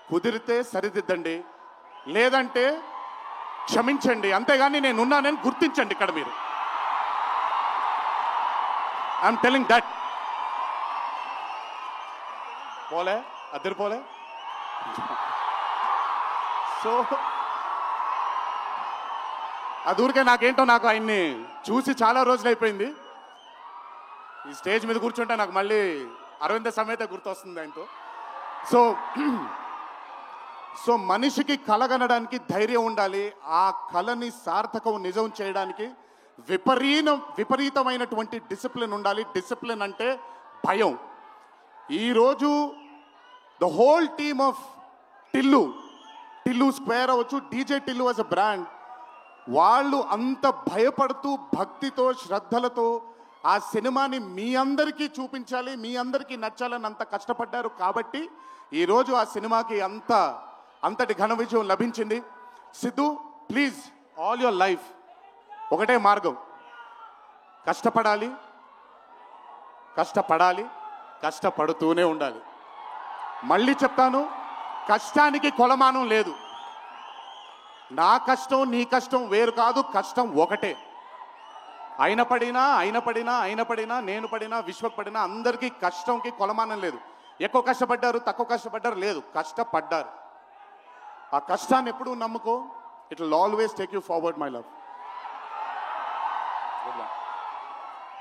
కుదిరితే సరిదిద్దండి, లేదంటే క్షమించండి, అంతేగాని నేనున్నానని గుర్తించండి ఇక్కడ మీరు. I'm telling that. పోలే అద్దరు పోలే. సో అది ఊరికే నాకేంటో, నాకు ఆయన్ని చూసి చాలా రోజులు అయిపోయింది. ఈ స్టేజ్ మీద కూర్చుంటే నాకు మళ్ళీ అరవింద సమేత గుర్తొస్తుంది ఆయనతో. సో మనిషికి కలగనడానికి ధైర్యం ఉండాలి. ఆ కళని సార్థకం నిజం చేయడానికి విపరీతమైనటువంటి డిసిప్లిన్ ఉండాలి. డిసిప్లిన్ అంటే భయం. ఈరోజు the whole team of Tillu Square అవ్వచ్చు, DJ Tillu as a brand, వాళ్ళు అంత భయపడుతూ భక్తితో శ్రద్ధలతో ఆ సినిమాని మీ అందరికీ చూపించాలి, మీ అందరికీ నచ్చాలని అంత కష్టపడ్డారు. కాబట్టి ఈరోజు ఆ సినిమాకి అంతటి ఘన విజయం లభించింది. Siddhu, please, all your life ఒకటే మార్గం, కష్టపడాలి, కష్టపడుతూనే ఉండాలి. మళ్ళీ చెప్తాను, కష్టానికి కొలమానం లేదు. నా కష్టం నీ కష్టం వేరు కాదు, కష్టం ఒకటే. ఆయన పడినా నేను పడినా విశ్వక్ పడినా అందరికీ కష్టంకి కొలమానం లేదు. ఎక్కువ కష్టపడ్డారు, తక్కువ కష్టపడ్డారు లేదు, కష్టపడ్డారు. ఆ కష్టాన్ని ఎప్పుడూ నమ్ముకో. It will always take you forward my love.